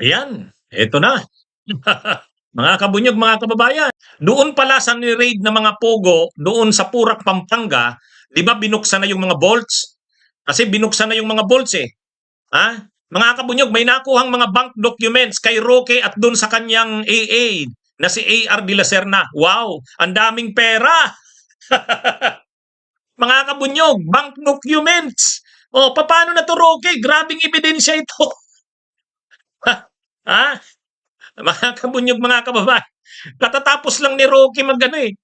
Ayan, eto na. Mga kabunyog, mga kababayan, doon pala sa ni-raid na mga pogo, doon sa Purak, Pampanga, di ba binuksan na yung mga bolts? Kasi binuksan na yung mga bolts eh. Ha? Mga kabunyog, may nakuhang mga bank documents kay Roque at doon sa kanyang AA na si A.R. de la Serna. Wow, ang daming pera! Mga kabunyog, bank documents! O, paano na to, Roque? Grabing ebidensya ito. ha? Mga kabunyog, mga kababayan, katatapos lang ni Rocky magano eh.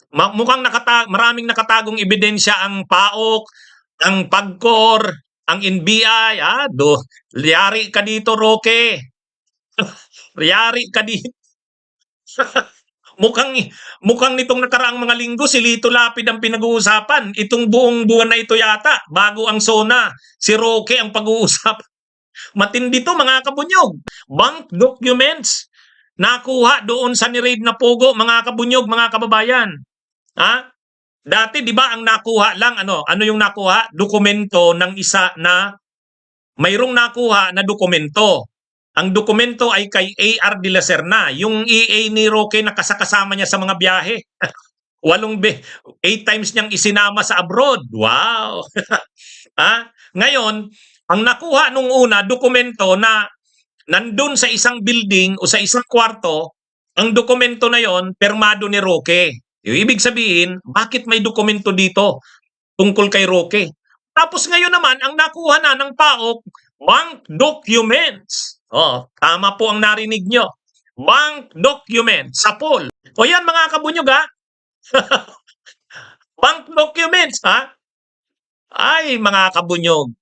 Mukhang maraming nakatagong ebidensya ang PAOK, ang PAGCOR, ang NBI. Yari ka dito, Roque. Yari ka dito. mukhang mukhang nitong nakaraang mga linggo si Lito Lapid ang pinag-uusapan. Itong buong buwan na ito yata, bago ang SONA, si Roque ang pag-uusap. Matindi to, mga kabunyog. Bank documents nakuha doon sa ni-raid na pogo, mga kabunyog, mga kababayan. Ha? Dati 'di ba ang nakuha lang ano yung nakuha? Dokumento ng isa na mayroong nakuha na dokumento. Ang dokumento ay kay A.R. de la Serna, yung EA ni Roque na kasama niya sa mga biyahe. Walong 8 times niyang isinama sa abroad. Wow. Ngayon, ang nakuha nung una dokumento na nandun sa isang building o sa isang kwarto, ang dokumento na yon permado ni Roque. Yung ibig sabihin, bakit may dokumento dito tungkol kay Roque? Tapos ngayon naman, ang nakuha na ng PAOK, bank documents. Tama po ang narinig nyo. Bank documents sa poll. O yan mga kabunyog ha. Bank documents ha. Ay mga kabunyog.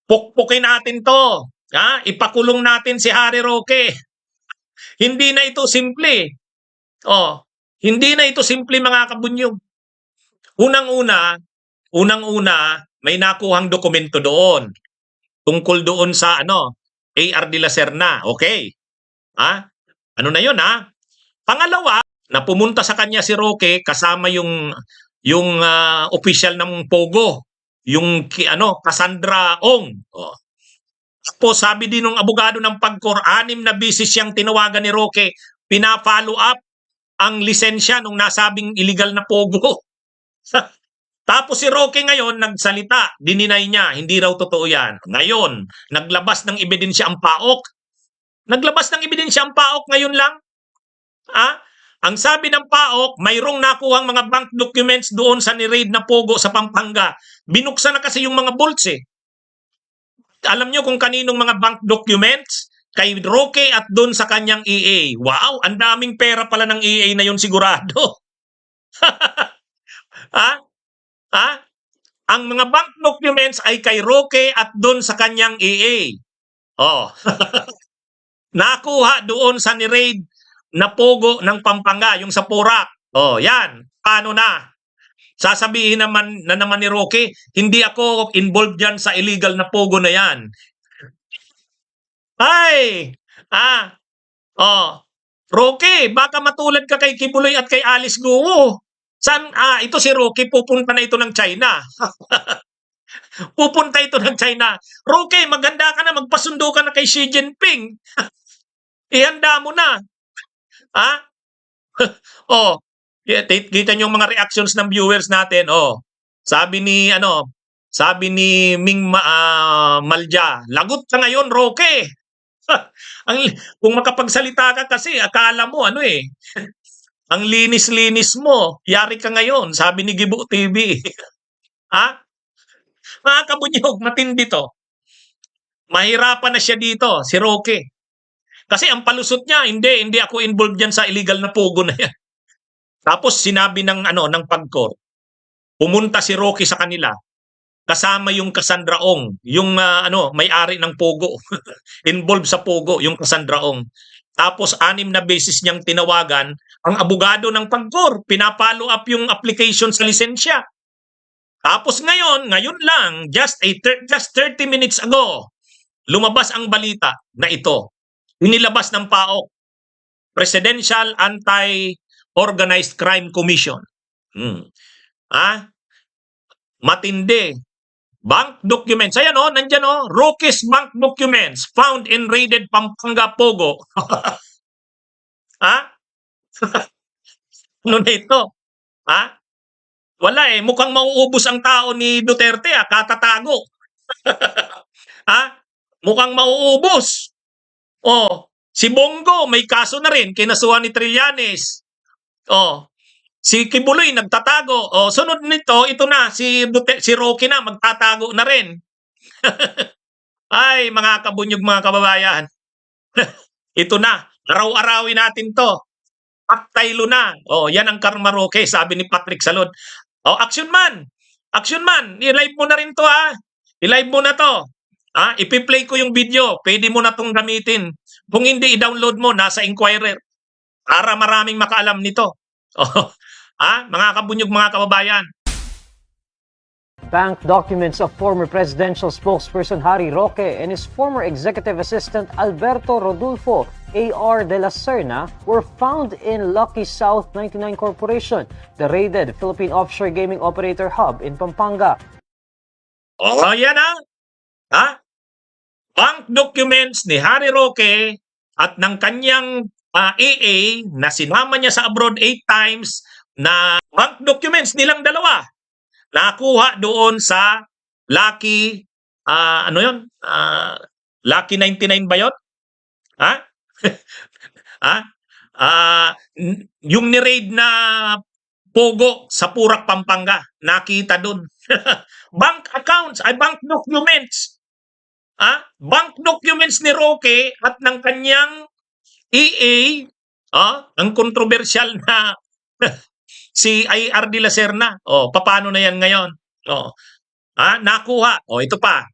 Pukpukin natin to. Ipakulong natin si Harry Roque. Hindi na ito simple. Hindi na ito simple mga kabunyog. Unang-una, may nakuhang dokumento doon. Tungkol doon sa A.R. de la Serna. Okay. Ano na 'yon Pangalawa, na pumunta sa kanya si Roque kasama yung official ng Pogo, yung Cassandra Ong. Tapos sabi din ng abogado ng PAGCOR, 6 na beses siyang tinawagan ni Roque, pina-follow up ang lisensya nung nasabing illegal na Pogo. Tapos si Roque ngayon nagsalita, dininay niya, hindi raw totoo yan. Ngayon, naglabas ng ebidensya ang PAOK. Naglabas ng ebidensya ang PAOK ngayon lang. Ang sabi ng PAOK, mayroong nakuhang mga bank documents doon sa ni-raid na Pogo sa Pampanga. Binuksan na kasi yung mga bolts eh. Alam nyo kung kaninong mga bank documents? Kay Roque at doon sa kanyang EA. Wow, ang daming pera pala ng EA na yun sigurado. Ang mga bank documents ay kay Roque at doon sa kanyang EA. Nakuha doon sa ni-raid na Pogo ng Pampanga, yung sa Purak. Yan. Paano na? Sasabihin naman ni Roque, hindi ako involved dyan sa illegal na Pogo na yan. Roque, baka matulad ka kay Kibuloy at kay Alice Guo. Ito si Roque, pupunta na ito ng China. Pupunta ito ng China. Roque, maganda ka na, magpasundo ka na kay Xi Jinping. Ihanda mo na. Kita niyo yung mga reactions ng viewers natin. Sabi ni Ming Malja, lagot ka ngayon, Roque. Kung makapagsalita ka kasi, akala mo ang linis-linis mo. Yari ka ngayon, sabi ni Gibo TV. Mga kabunyog, matindi to. Mahirapan na siya dito, si Roque. Kasi ang palusot niya, hindi ako involved diyan sa illegal na Pogo na yan. Tapos sinabi ng PAGCOR, pumunta si Roque sa kanila, kasama yung Cassandra Ong, yung may-ari ng Pogo. Involved sa Pogo, yung Cassandra Ong. Tapos 6 na beses niyang tinawagan ang abogado ng PAGCOR, pinapollow up yung application sa lisensya. Tapos ngayon lang, just 30 minutes ago, lumabas ang balita na ito. Inilabas ng PAOK, Presidential Anti-Organized Crime Commission. Matindi. Bank documents. Ayan o, nandyan o. Roque's bank documents found in raided Pampanga Pogo. Ha? Ano na ito? Ha? Wala eh. Mukhang mauubos ang tao ni Duterte katatago. Ha? Mukhang mauubos. Oh, si Bongo may kaso na rin. Kinasuhan ni Trillanes. Oh, si Kibuloy nagtatago. Oh, sunod nito, ito na, si Roque na magtatago na rin. Ay, mga kabunyog, mga kababayan. Ito na, araw-arawin natin to. Paktaylo na. Oh, yan ang Karma Roque, sabi ni Patrick Salud. Oh, action man. Action man. I-live mo na rin to ha. I-live mo na to. Ipi-play ko yung video. Pwede mo na tong gamitin. Kung hindi, i-download mo. Nasa Inquirer. Para maraming makaalam nito. Oh, mga kabunyog, mga kababayan. Bank documents of former presidential spokesperson Harry Roque and his former executive assistant Alberto Rodolfo A.R. de la Serna were found in Lucky South 99 Corporation, the raided Philippine offshore gaming operator hub in Pampanga. Oh, yan Bank documents ni Harry Roque at ng kanyang AA na sinama niya sa abroad 8 times na bank documents nilang dalawa. Nakuha doon sa Lucky, ano yun? Lucky 99 ba yun? Yung ni-raid na Pogo sa Purak, Pampanga, nakita doon. Bank accounts, bank documents. Bank documents ni Roque at ng kanyang EA, ang kontrobersyal na si I.R. de la Serna. Paano na yan ngayon? Nakuha. Ito pa.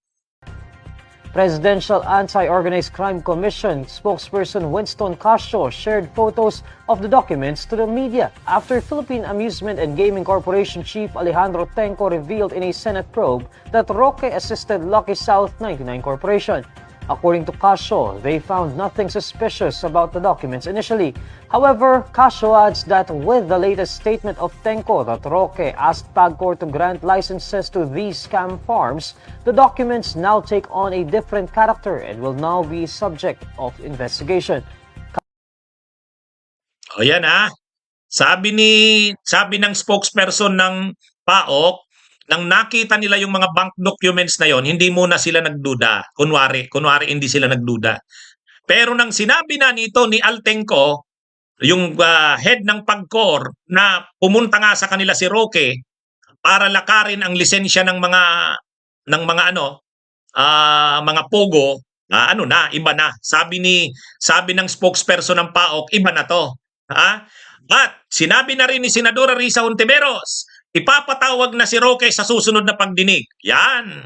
Presidential Anti-Organized Crime Commission spokesperson Winston Casio shared photos of the documents to the media after Philippine Amusement and Gaming Corporation Chief Alejandro Tenco revealed in a Senate probe that Roque assisted Lucky South 99 Corporation. According to Casio, they found nothing suspicious about the documents initially. However, Casio adds that with the latest statement of Tenco that Roque asked PAGCOR to grant licenses to these scam farms, the documents now take on a different character and will now be subject of investigation. Yan Sabi ng spokesperson ng PAOK, nang nakita nila yung mga bank documents na yon, hindi muna sila nagduda. Kunwari hindi sila nagduda. Pero nang sinabi na nito ni Altenco, yung head ng PAGCOR, na pumunta nga sa kanila si Roque para lakarin ang lisensya ng mga Pogo, iba na. Sabi ng spokesperson ng PAOK, iba na to. At sinabi na rin ni Senadora Risa Hontiveros, ipapatawag na si Roque sa susunod na pagdinig. Yan.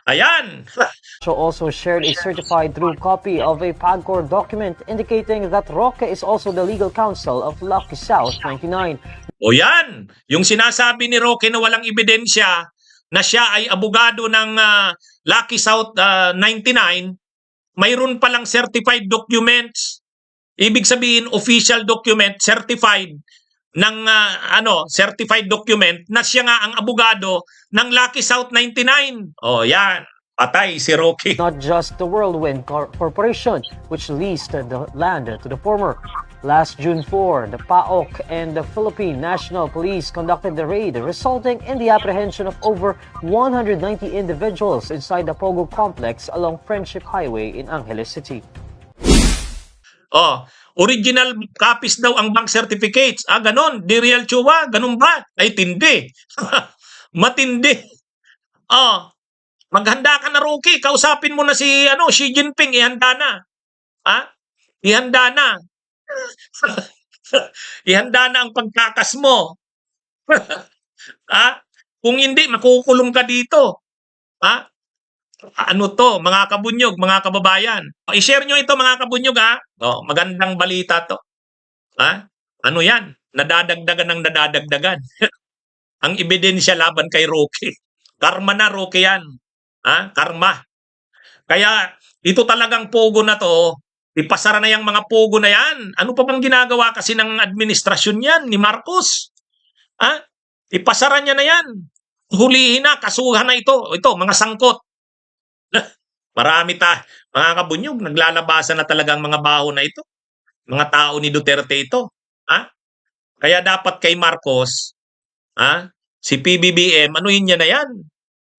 Ayan. Casio also shared a certified true copy of a PAGCOR document indicating that Roque is also the legal counsel of Lucky South 99. Yan. Yung sinasabi ni Roque na walang ebidensya na siya ay abogado ng Lucky South 99, mayroon palang certified documents. Ibig sabihin, official document, certified ng certified document na siya nga ang abogado ng Lucky South 99. Yan. Patay si Roque. Not just the Whirlwind Corporation, which leased the land to the former. Last June 4, the PAOK and the Philippine National Police conducted the raid, resulting in the apprehension of over 190 individuals inside the Pogo complex along Friendship Highway in Angeles City. Original copies daw ang bank certificates. Ganon. Di real chua. Ganon ba? Ay, tindi. Matindi. Maghanda ka na, Roque. Kausapin mo na si Xi Jinping. Ihanda na. Ihanda na. Ihanda na ang pagkakas mo. Kung hindi, makukulong ka dito. Mga kabunyog, mga kababayan. I-share nyo ito, mga kabunyog, magandang balita to. Ano yan? Nadadagdagan ng nadadagdagan. Ang ebidensya laban kay Roque. Karma na, Roque yan. Karma. Kaya, ito talagang Pogo na to, ipasara na yung mga Pogo na yan. Ano pa bang ginagawa kasi ng administrasyon yan, ni Marcos? Ipasara niya na yan. Hulihin na, kasuhan na ito. Ito, mga sangkot. Marami mga kabunyog, naglalabasan na talaga ang mga baho na ito. Mga tao ni Duterte ito. Ha? Kaya dapat kay Marcos, ha? Si PBBM, anuhin niya na yan.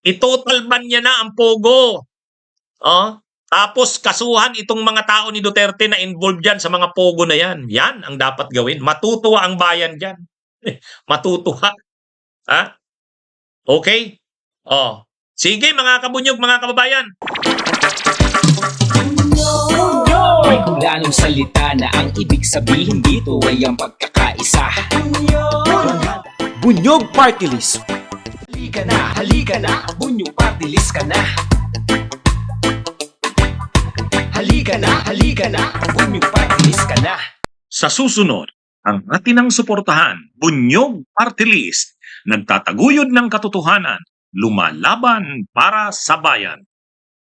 I-total ban niya na ang Pogo. Oh? Tapos kasuhan itong mga tao ni Duterte na involved dyan sa mga Pogo na yan. Yan ang dapat gawin. Matutuwa ang bayan dyan. Matutuwa. Ha? Okay? Oh. Sige mga kabunyog, mga kababayan. May kulanong salita na ang ibig sabihin dito ay ang pagkakaisa. Bunyog Party List. Halika na, Bunyog Party List ka na. Halika na, Bunyog Party List ka na. Sa susunod, ang atinang suportahan, Bunyog Party List, nagtataguyod ng katotohanan, lumalaban para sa bayan.